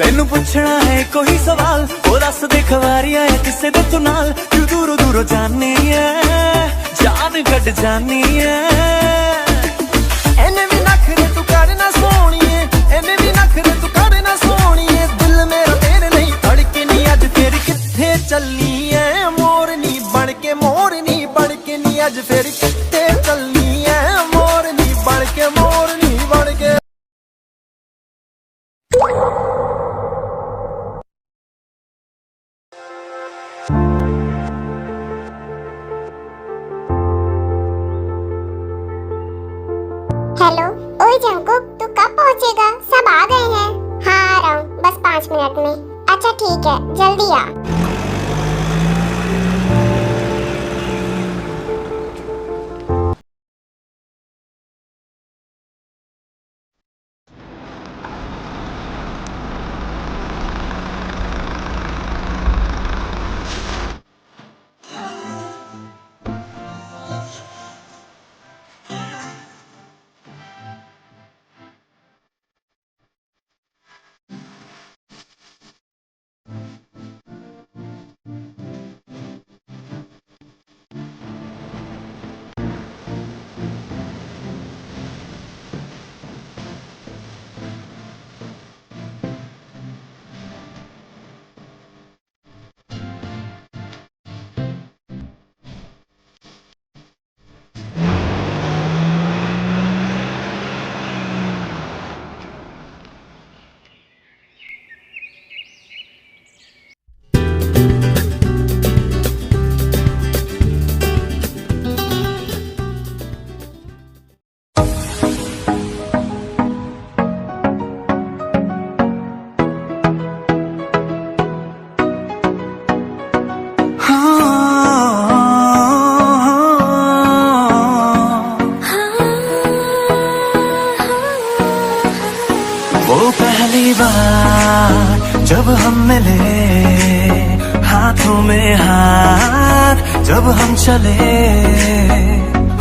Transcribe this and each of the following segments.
तेनू पूछना है कोई सवाल, ओ दस दे खवारिया है किसे दे तू नाल, क्यों दूरों दूरों जानी है, जान कट जानी है। एने भी नखरे तू करना सोनिए, एने भी नखरे तू करना सोनिए, दिल मेरा तेरे नहीं धड़के नी अज फिर किथे चलनी है, मोरनी बन के मोरनी बन के नी अज फिर किथे चलनी है, मोरनी बन के मोरनी बन के। हेलो, ओए जंकुक, तू कब पहुंचेगा? सब आ गए हैं। हाँ आ रहा हूँ, बस 5 मिनट में। अच्छा ठीक है, जल्दी आ। वो पहली बार जब हम मिले, हाथों में हाथ जब हम चले,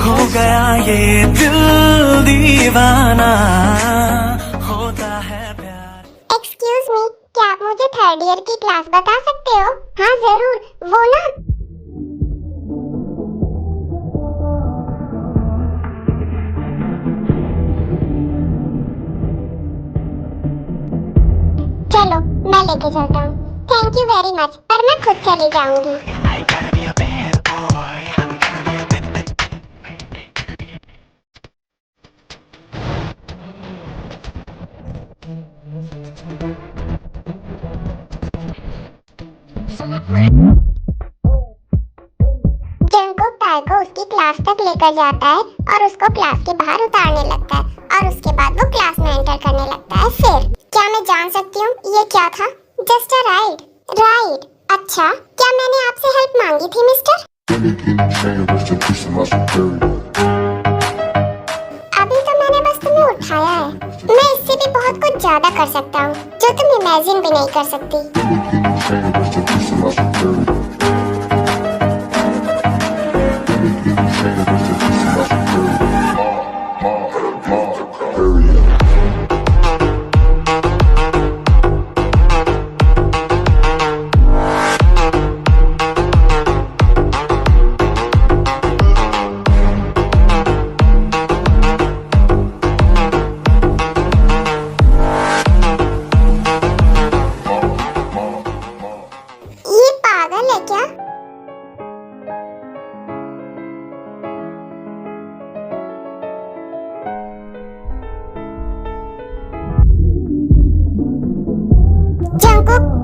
हो गया ये दिल दीवाना, होता है प्यार। एक्सक्यूज मी, क्या आप मुझे 3rd ईयर की क्लास बता सकते हो? हाँ जरूर, वो ना। चलो मैं लेके चलता हूँ। थैंक यू वेरी मच, पर मैं खुद चली जाऊंगी। जंकुक ताई को उसकी क्लास तक लेकर जाता है और उसको क्लास के बाहर उतारने लगता है, और उसके बाद वो क्लास में एंटर करने लगता है। फिर क्या मैं जान सकती हूँ ये क्या था? Just a ride. राइड? अच्छा, क्या मैंने आपसे हेल्प मांगी थी मिस्टर? अभी तो मैंने बस तुम्हें उठाया है, मैं इससे भी बहुत कुछ ज्यादा कर सकता हूँ जो तुम इमेजिन भी नहीं कर सकती।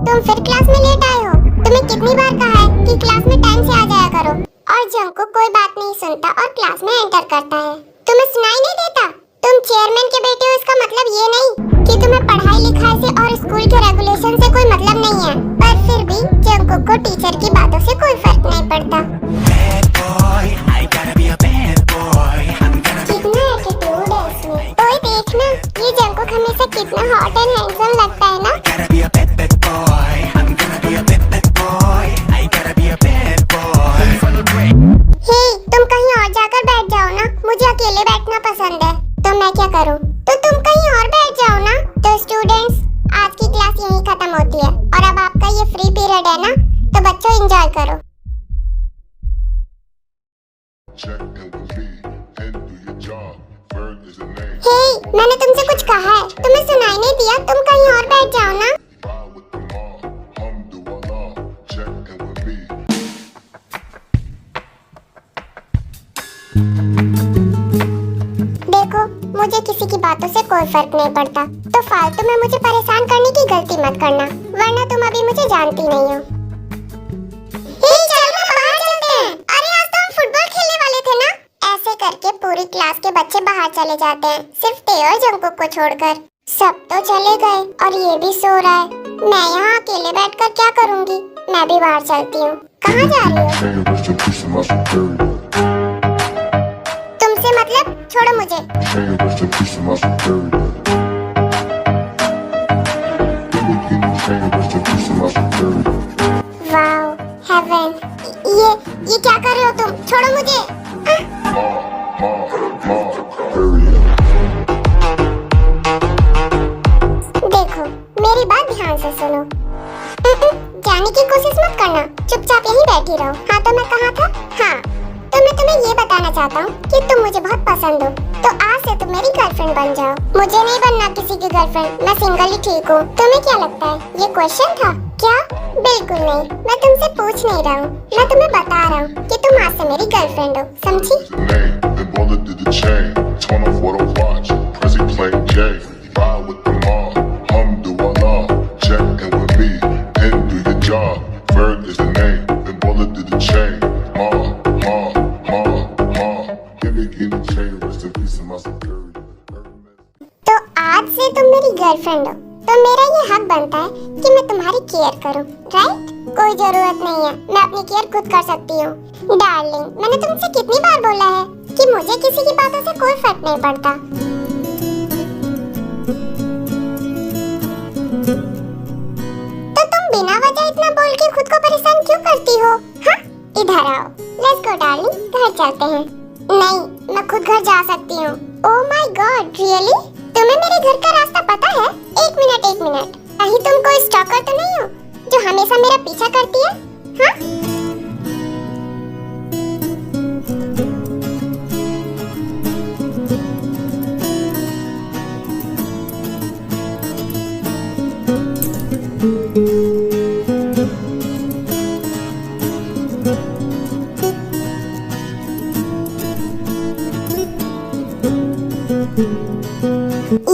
तुम फिर क्लास में लेट आए हो। तुम्हें कितनी बार कहा है कि क्लास में टाइम से आ जाया करो। और जंकुक कोई बात नहीं सुनता और क्लास में एंटर करता है। तुम्हें सुनाई नहीं देता? तुम चेयरमैन के बेटे हो, इसका मतलब ये नहीं कि तुम्हें पढ़ाई लिखाई से और स्कूल के रेगुलेशन से कोई मतलब नहीं है। पर फिर भी जंकुक को टीचर की बातों से कोई फर्क नहीं पड़ता। कितना एटीट्यूड है इसमें। कोई देखना, ये जंकुक हमेशा कितना हॉट एंड हैंडसम लगता है ना। हे, तुम कहीं और जाकर बैठ जाओ ना, मुझे अकेले बैठना पसंद है। तो मैं क्या करूं? तो तुम कहीं और बैठ जाओ ना। तो स्टूडेंट्स, आज की क्लास यहीं खत्म होती है और अब आपका ये फ्री पीरियड है ना, तो बच्चों एंजॉय करो। हे, मैंने तुमसे कुछ कहा है, तुम्हें सुनाई नहीं दिया? तुम कहीं और बैठ जाओ ना। देखो, मुझे किसी की बातों से कोई फर्क नहीं पड़ता, तो फालतू में मुझे परेशान करने की गलती मत करना, वरना तुम अभी मुझे जानती नहीं हो। हे, चलो ना बाहर चलते हैं। अरे आज तो हम फुटबॉल खेलने वाले थे ना। ऐसे करके पूरी क्लास के बच्चे बाहर चले जाते हैं, सिर्फ तेओ और जंकुक को छोड़कर। सब तो चले गए और ये भी सो रहा है। मैं यहाँ अकेले बैठकर क्या करूँगी? मैं भी बाहर चलती हूँ। कहाँ जा रही हो? तुमसे मतलब? छोड़ो मुझे। Wow, heaven. ये क्या कर रहे हो तुम? छोड़ो मुझे। देखो, मेरी बात ध्यान से सुनो। जाने की कोशिश मत करना, चुपचाप यहीं बैठी रहो। हाँ, तो मैं कहाँ था? हाँ, तो मैं तुम्हें ये बताना चाहता हूँ कि तुम मुझे बहुत पसंद हो, तो आज से तुम मेरी गर्लफ्रेंड बन जाओ। मुझे नहीं बनना किसी की गर्लफ्रेंड, मैं सिंगल ही ठीक हूँ। तुम्हें क्या लगता है ये क्वेश्चन था क्या? बिल्कुल नहीं, मैं तुमसे पूछ नहीं रहा हूँ, मैं तुम्हें बता रहा हूँ कि तुम आज से मेरी गर्लफ्रेंड हो, समझी? तो आज से तुम मेरी गर्लफ्रेंड हो, तो मेरा ये हक बनता है कि मैं तुम्हारी केयर करूं, राइट? कोई जरूरत नहीं है, मैं अपनी केयर खुद कर सकती हूँ। डार्लिंग, मैंने तुमसे कितनी बार बोला है कि मुझे किसी की बातों से कोई फर्क नहीं पड़ता। तो तुम बिना वजह इतना बोल के खुद को परेशान क्यों करती हो? हाँ, इधर आओ, लेट्स गो डार्लिंग, घर चलते हैं। नहीं, मैं खुद घर जा सकती हूँ। Oh my God, really? तुम्हें मेरे घर का रास्ता पता है? एक मिनट, कहीं तुम कोई स्टॉकर तो नहीं हो जो हमेशा मेरा पीछा करती है? हाँ?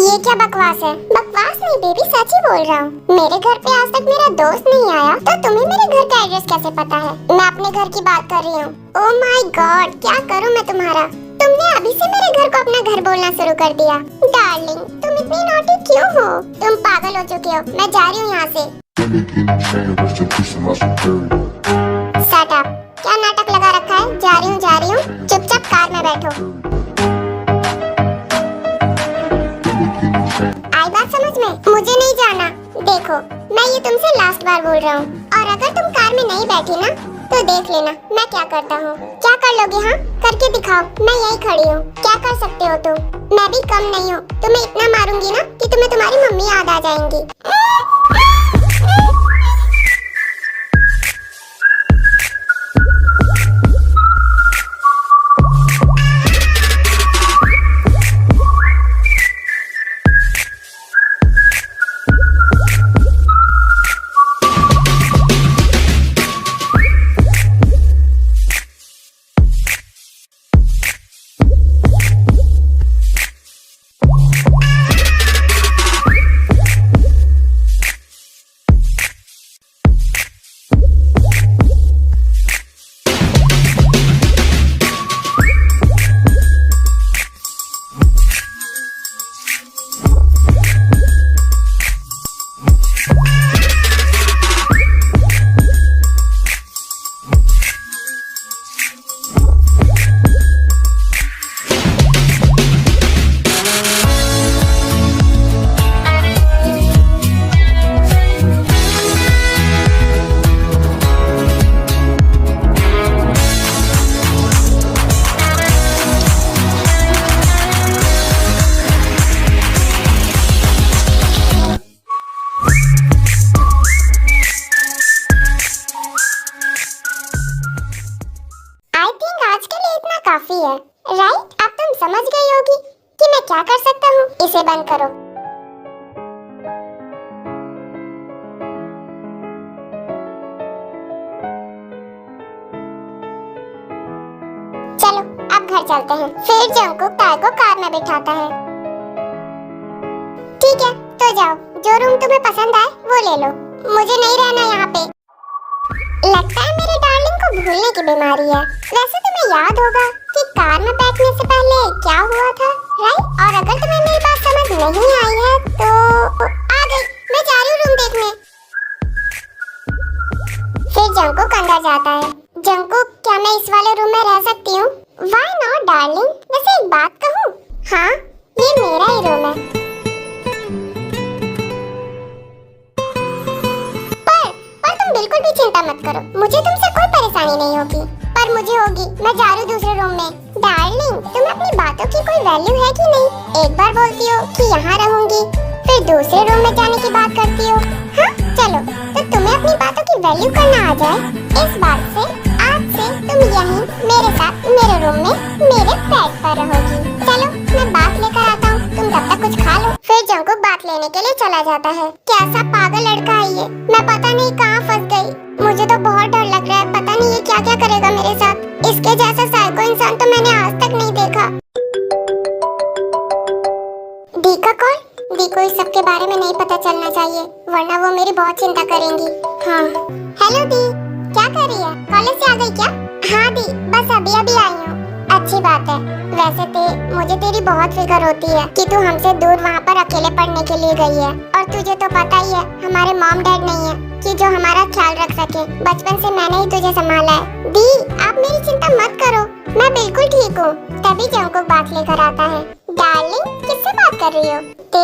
ये क्या बकवास है? बकवास नहीं बेबी, सच ही बोल रहा हूँ। मेरे घर पे आज तक मेरा दोस्त नहीं आया, तो तुम्हें मेरे घर का एड्रेस कैसे पता है? मैं अपने घर की बात कर रही हूँ। ओह माय गॉड, क्या करूँ मैं तुम्हारा? तुमने अभी से मेरे घर को अपना घर बोलना शुरू कर दिया। डार्लिंग, तुम इतनी नॉटी क्यों हो? तुम पागल हो चुके हो। मैं जा रही हूँ यहाँ से। शट अप, क्या नाटक लगा रखा है? जा रही हूँ, चुपचाप कार में बैठो। आई बात समझ में? मुझे नहीं जाना। देखो, मैं ये तुमसे लास्ट बार बोल रहा हूँ, और अगर तुम कार में नहीं बैठी ना, तो देख लेना मैं क्या करता हूँ। क्या कर लोगे? हाँ, करके दिखाओ, मैं यही खड़ी हूँ। क्या कर सकते हो तुम? मैं भी कम नहीं हूँ, तुम्हें इतना मारूंगी ना कि तुम्हें तुम्हारी मम्मी याद आ जाएंगी। है, राइट? अब तुम समझ गई होगी कि मैं क्या कर सकता हूँ। इसे बंद करो। चलो अब घर चलते हैं। फिर जंगकुक ताई को कार में बिठाता है। ठीक है, तो जाओ, जो रूम तुम्हें पसंद आए वो ले लो, मुझे नहीं रहना यहाँ पे। लगता है मेरे डार्लिंग को भूलने की बीमारी है। वैसे तुम्हें याद होगा कि कार में बैठने से पहले क्या हुआ था, राइट? और अगर तुम्हें मेरी बात समझ नहीं आई है तो आ गई, मैं जा रही हूँ रूम देखने। फिर जंगकुक अंदर जाता है। जंगकुक, क्या मैं इस वाले रूम में रह सकती हूँ? Why not, darling? वैसे एक बात कहूँ? हाँ, ये मेरा ही रूम है। पर तुम बिल्कुल भी चिंता मत करो, मुझे तुमसे कोई परेशानी नहीं होगी। पर मुझे होगी, मैं जा रही हूँ दूसरे रूम में। डार्लिंग, तुम्हें अपनी बातों की कोई वैल्यू है कि नहीं? एक बार बोलती हो कि यहाँ रहूंगी, फिर दूसरे रूम में जाने की बात करती हो। हाँ, चलो, तो तुम्हें अपनी बातों की वैल्यू करना आ जाए। इस बात से आज से तुम यहीं मेरे साथ मेरे रूम में मेरे बेड पर रहोगी। चलो, मैं बात लेकर आता हूँ, तुम तब तक कुछ खा लो। फिर जंगकुक बात लेने के लिए चला जाता है। कैसा पागल लड़का है ये, मैं पता नहीं कहाँ फंस गई। मुझे तो बहुत डर लग रहा है, पता नहीं ये क्या क्या करेगा मेरे साथ। इसके जैसा साइको इंसान तो मैंने आज तक नहीं देखा। दी का कॉल? दी को इस सब के बारे में नहीं पता चलना चाहिए, वरना वो मेरी बहुत चिंता करेंगी। हाँ, हेलो दी, क्या कर रही है? कॉलेज से आ गई क्या? हाँ दी, बस अभी अभी आई हूँ। अच्छी बात है। वैसे मुझे तेरी बहुत फिक्र होती है कि तू हमसे दूर वहाँ पर अकेले पढ़ने के लिए गई है, और तुझे तो पता ही है हमारे मॉम डैड नहीं है कि जो हमारा ख्याल रख सके। बचपन से मैंने ही तुझे संभाला है। दी, आप मेरी चिंता मत करो, मैं बिल्कुल ठीक हूँ। तभी जंगकुक बात लेकर आता है। डार्लिंग, किससे बात कर रही हो?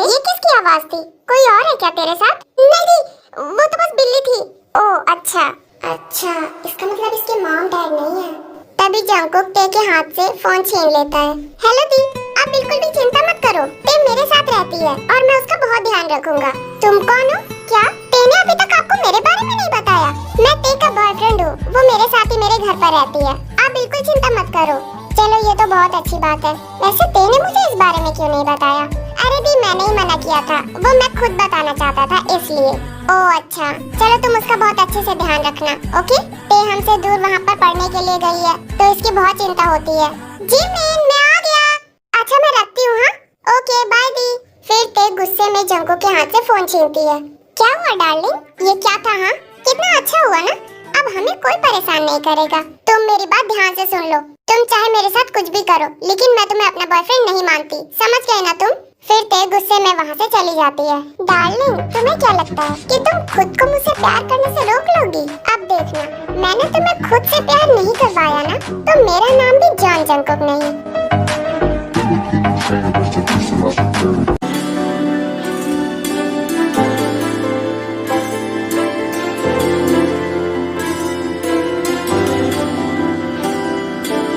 ये किसकी आवाज थी? कोई और है क्या तेरे साथ? नहीं, वो तो बस बिल्ली थी। ओह अच्छा, इसका मतलब इसके मॉम डैड नहीं है। तभी जंगकुक टे के हाथ से फोन छीन लेता है। हेलो दी, आप बिल्कुल भी चिंता मत करो, टे मेरे साथ रहती है और मैं उसका बहुत ध्यान रखूंगा। तुम कौन हो? क्या टे ने अभी तक आपको मेरे बारे में नहीं बताया? मैं टे का बॉयफ्रेंड हूँ, वो मेरे साथ ही मेरे घर पर रहती है। आप बिल्कुल चिंता मत करो। चलो, ये तो बहुत अच्छी बात है। वैसे टे ने मुझे इस बारे में क्यों नहीं बताया? अरे दी, मैंने ही मना किया था, वो मैं खुद बताना चाहता था इसलिए। ओह अच्छा, चलो तुम उसका बहुत अच्छे से ध्यान रखना, ओके? टे हमसे दूर वहाँ पर पढ़ने के लिए गई है, तो इसकी बहुत चिंता होती है। जी मैन, मैं आ गया। अच्छा, मैं रखती हूँ। हाँ, ओके, बाय दी। फिर टे गुस्से में जंगकुक के हाथ से फोन छीनती है। क्या हुआ डार्लिंग? ये क्या था? हाँ, कितना अच्छा हुआ ना, अब हमें कोई परेशान नहीं करेगा। तुम मेरी बात ध्यान से सुन लो, तुम चाहे मेरे साथ कुछ भी करो, लेकिन मैं तुम्हें अपना बॉयफ्रेंड नहीं मानती, समझ गए ना तुम? फिर ते गुस्से में वहाँ से चली जाती है। डार्लिंग, तुम्हें क्या लगता है कि तुम खुद को मुझसे प्यार करने से रोक लोगी? अब देखना, मैंने तुम्हें खुद से प्यार नहीं करवाया ना, तो मेरा नाम भी जॉन जंगकुक नहीं।